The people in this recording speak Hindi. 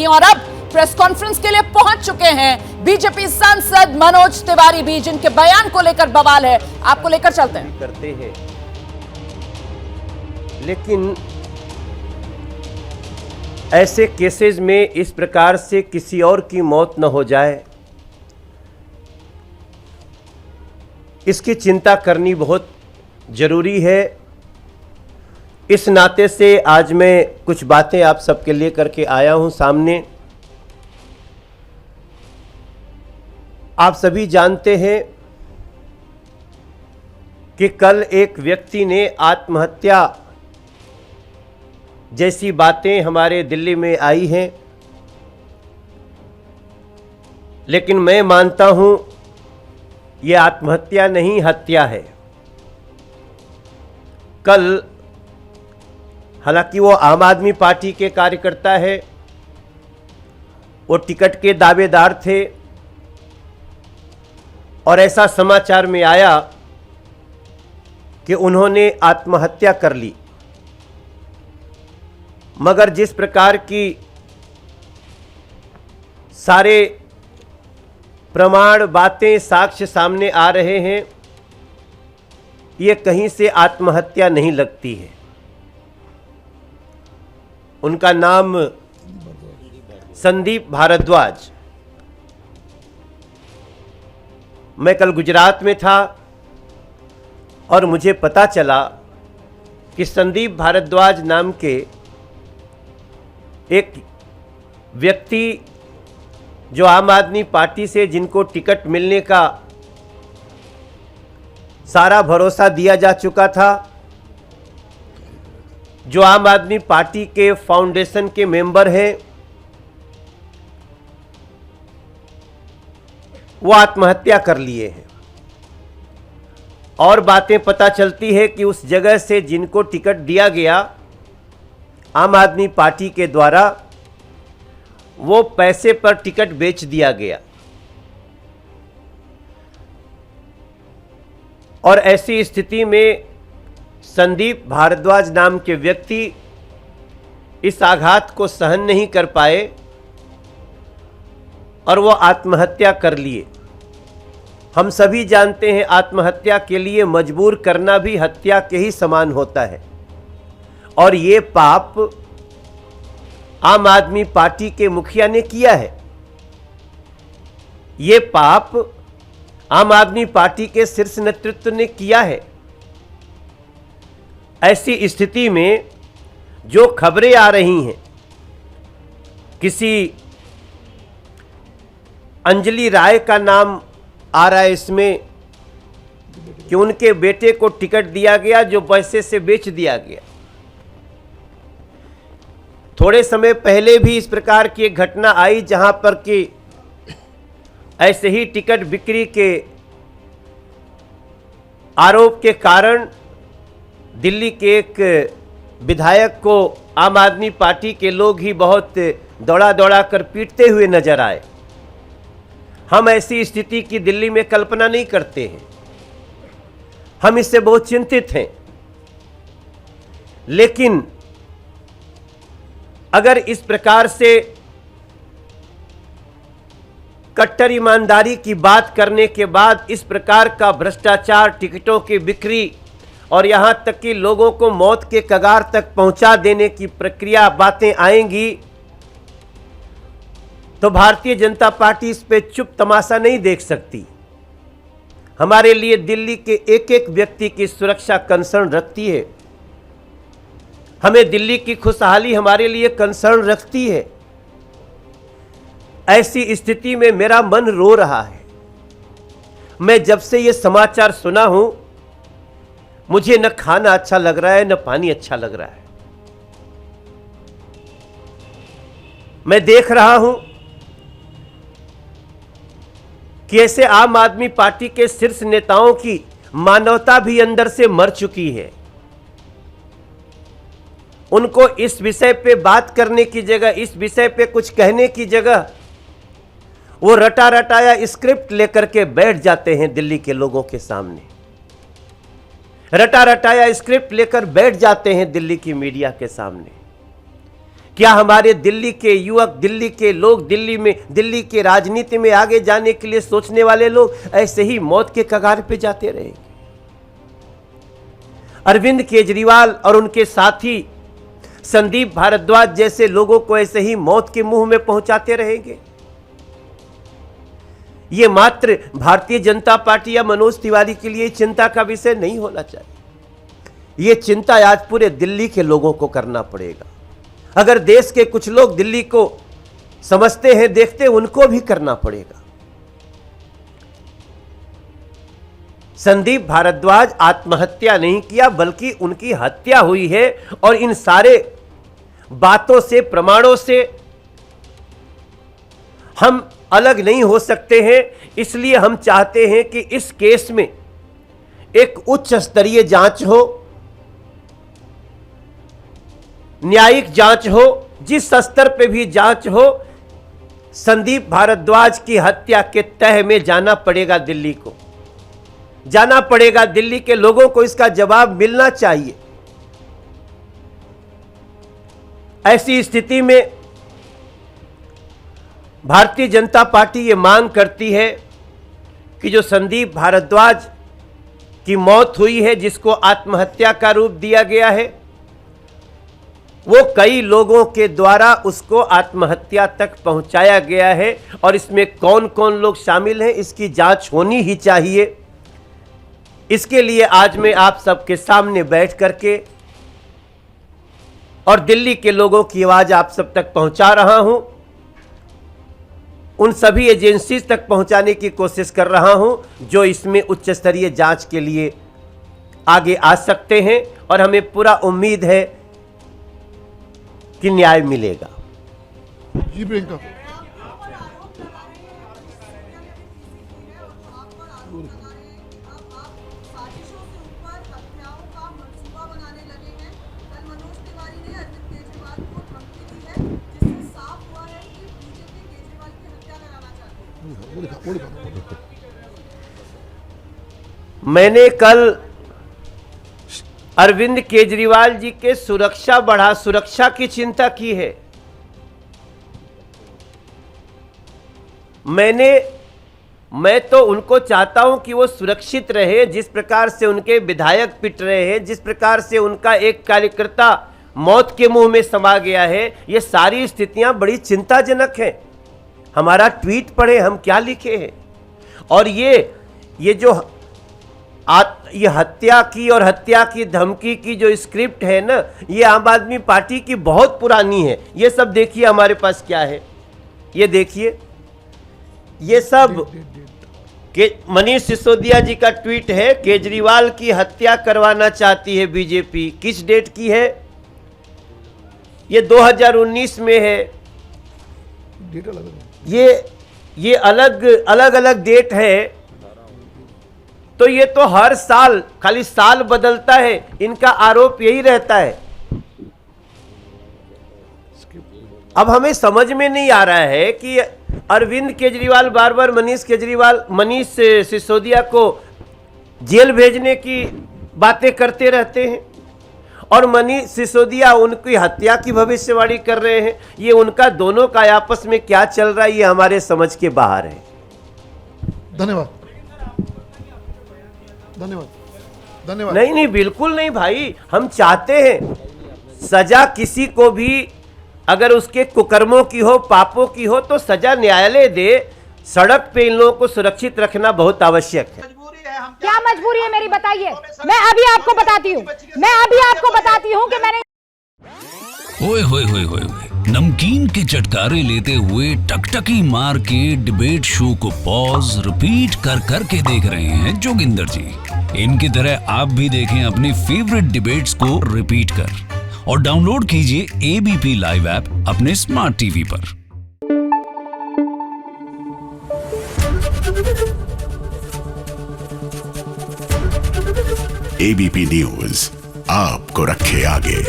और अब प्रेस कॉन्फ्रेंस के लिए पहुंच चुके हैं बीजेपी सांसद मनोज तिवारी भी, जिनके बयान को लेकर बवाल है। आपको लेकर चलते हैं। करते हैं, लेकिन ऐसे केसेस में इस प्रकार से किसी और की मौत न हो जाए, इसकी चिंता करनी बहुत जरूरी है। इस नाते से आज मैं कुछ बातें आप सबके लिए करके आया हूं सामने। आप सभी जानते हैं कि कल एक व्यक्ति ने आत्महत्या जैसी बातें हमारे दिल्ली में आई हैं, लेकिन मैं मानता हूं ये आत्महत्या नहीं, हत्या है। कल हालांकि वो आम आदमी पार्टी के कार्यकर्ता है, वो टिकट के दावेदार थे और ऐसा समाचार में आया कि उन्होंने आत्महत्या कर ली। मगर जिस प्रकार की सारे प्रमाण, बातें, साक्ष्य सामने आ रहे हैं, ये कहीं से आत्महत्या नहीं लगती है। उनका नाम संदीप भारद्वाज। मैं कल गुजरात में था और मुझे पता चला कि संदीप भारद्वाज नाम के एक व्यक्ति जो आम आदमी पार्टी से, जिनको टिकट मिलने का सारा भरोसा दिया जा चुका था, जो आम आदमी पार्टी के फाउंडेशन के मेंबर हैं, वो आत्महत्या कर लिए हैं। और बातें पता चलती है कि उस जगह से जिनको टिकट दिया गया आम आदमी पार्टी के द्वारा, वो पैसे पर टिकट बेच दिया गया। और ऐसी स्थिति में संदीप भारद्वाज नाम के व्यक्ति इस आघात को सहन नहीं कर पाए और वो आत्महत्या कर लिए। हम सभी जानते हैं आत्महत्या के लिए मजबूर करना भी हत्या के ही समान होता है, और ये पाप आम आदमी पार्टी के मुखिया ने किया है। ये पाप आम आदमी पार्टी के शीर्ष नेतृत्व ने किया है। ऐसी स्थिति में जो खबरें आ रही हैं, किसी अंजलि राय का नाम आ रहा है इसमें कि उनके बेटे को टिकट दिया गया जो पैसे से बेच दिया गया। थोड़े समय पहले भी इस प्रकार की एक घटना आई जहां पर कि ऐसे ही टिकट बिक्री के आरोप के कारण दिल्ली के एक विधायक को आम आदमी पार्टी के लोग ही बहुत दौड़ा दौड़ा कर पीटते हुए नजर आए। हम ऐसी स्थिति की दिल्ली में कल्पना नहीं करते हैं, हम इससे बहुत चिंतित हैं। लेकिन अगर इस प्रकार से कट्टर ईमानदारी की बात करने के बाद इस प्रकार का भ्रष्टाचार, टिकटों की बिक्री और यहां तक कि लोगों को मौत के कगार तक पहुंचा देने की प्रक्रिया, बातें आएंगी, तो भारतीय जनता पार्टी इस पे चुप तमाशा नहीं देख सकती। हमारे लिए दिल्ली के एक एक व्यक्ति की सुरक्षा कंसर्न रखती है। हमें दिल्ली की खुशहाली हमारे लिए कंसर्न रखती है। ऐसी स्थिति में मेरा मन रो रहा है। मैं जब से ये समाचार सुना हूं, मुझे न खाना अच्छा लग रहा है, न पानी अच्छा लग रहा है। मैं देख रहा हूं कि ऐसे आम आदमी पार्टी के शीर्ष नेताओं की मानवता भी अंदर से मर चुकी है। उनको इस विषय पे बात करने की जगह, इस विषय पे कुछ कहने की जगह, वो रटा रटाया स्क्रिप्ट लेकर के बैठ जाते हैं दिल्ली के लोगों के सामने। रटा रटाया स्क्रिप्ट लेकर बैठ जाते हैं दिल्ली की मीडिया के सामने। क्या हमारे दिल्ली के युवक, दिल्ली के लोग, दिल्ली के राजनीति में आगे जाने के लिए सोचने वाले लोग ऐसे ही मौत के कगार पे जाते रहेंगे? अरविंद केजरीवाल और उनके साथी संदीप भारद्वाज जैसे लोगों को ऐसे ही मौत के मुंह में पहुंचाते रहेंगे? यह मात्र भारतीय जनता पार्टी या मनोज तिवारी के लिए चिंता का विषय नहीं होना चाहिए। यह चिंता आज पूरे दिल्ली के लोगों को करना पड़ेगा। अगर देश के कुछ लोग दिल्ली को समझते हैं, देखते हैं, उनको भी करना पड़ेगा। संदीप भारद्वाज आत्महत्या नहीं किया, बल्कि उनकी हत्या हुई है। और इन सारे बातों से, प्रमाणों से हम अलग नहीं हो सकते हैं। इसलिए हम चाहते हैं कि इस केस में एक उच्च स्तरीय जांच हो, न्यायिक जांच हो, जिस स्तर पे भी जांच हो। संदीप भारद्वाज की हत्या के तह में जाना पड़ेगा दिल्ली को, जाना पड़ेगा दिल्ली के लोगों को, इसका जवाब मिलना चाहिए। ऐसी स्थिति में भारतीय जनता पार्टी ये मांग करती है कि जो संदीप भारद्वाज की मौत हुई है, जिसको आत्महत्या का रूप दिया गया है, वो कई लोगों के द्वारा उसको आत्महत्या तक पहुंचाया गया है। और इसमें कौन कौन लोग शामिल हैं, इसकी जांच होनी ही चाहिए। इसके लिए आज मैं आप सबके सामने बैठ करके और दिल्ली के लोगों की आवाज आप सब तक पहुंचा रहा हूं। उन सभी एजेंसी तक पहुंचाने की कोशिश कर रहा हूं जो इसमें उच्च स्तरीय जांच के लिए आगे आ सकते हैं। और हमें पूरा उम्मीद है कि न्याय मिलेगा। जी प्रियंका, मैंने कल अरविंद केजरीवाल जी के सुरक्षा की चिंता की है। मैं तो उनको चाहता हूं कि वो सुरक्षित रहे। जिस प्रकार से उनके विधायक पिट रहे हैं, जिस प्रकार से उनका एक कार्यकर्ता मौत के मुंह में समा गया है, ये सारी स्थितियां बड़ी चिंताजनक हैं। हमारा ट्वीट पढ़े, हम क्या लिखे हैं। और ये जो ये हत्या की और हत्या की धमकी की जो स्क्रिप्ट है ना, ये आम आदमी पार्टी की बहुत पुरानी है। ये सब देखिए हमारे पास क्या है, ये देखिए, ये सब के मनीष सिसोदिया जी का ट्वीट है। केजरीवाल की हत्या करवाना चाहती है बीजेपी। किस डेट की है ये? 2019 में है। ये अलग डेट है। तो ये तो हर साल, खाली साल बदलता है, इनका आरोप यही रहता है। अब हमें समझ में नहीं आ रहा है कि अरविंद केजरीवाल बार बार मनीष सिसोदिया को जेल भेजने की बातें करते रहते हैं और मनीष सिसोदिया उनकी हत्या की भविष्यवाणी कर रहे हैं। ये उनका दोनों का आपस में क्या चल रहा है, ये हमारे समझ के बाहर है। धन्यवाद। नहीं, बिल्कुल नहीं भाई। हम चाहते हैं सजा किसी को भी, अगर उसके कुकर्मों की हो, पापों की हो, तो सजा न्यायालय दे। सड़क पे इन लोगों को सुरक्षित रखना बहुत आवश्यक है। क्या मजबूरी है मेरी, बताइए। मैं अभी आपको बताती हूँ कि मैंने ओए होए होए होए नमकीन के चटकारे लेते हुए टकटकी मार के डिबेट शो को पॉज रिपीट कर करके देख रहे हैं जोगिंदर जी। इनकी तरह आप भी देखें अपनी फेवरेट डिबेट्स को रिपीट कर और डाउनलोड कीजिए एबीपी लाइव ऐप अपने स्मार्ट टीवी पर। एबीपी न्यूज आपको रखे आगे।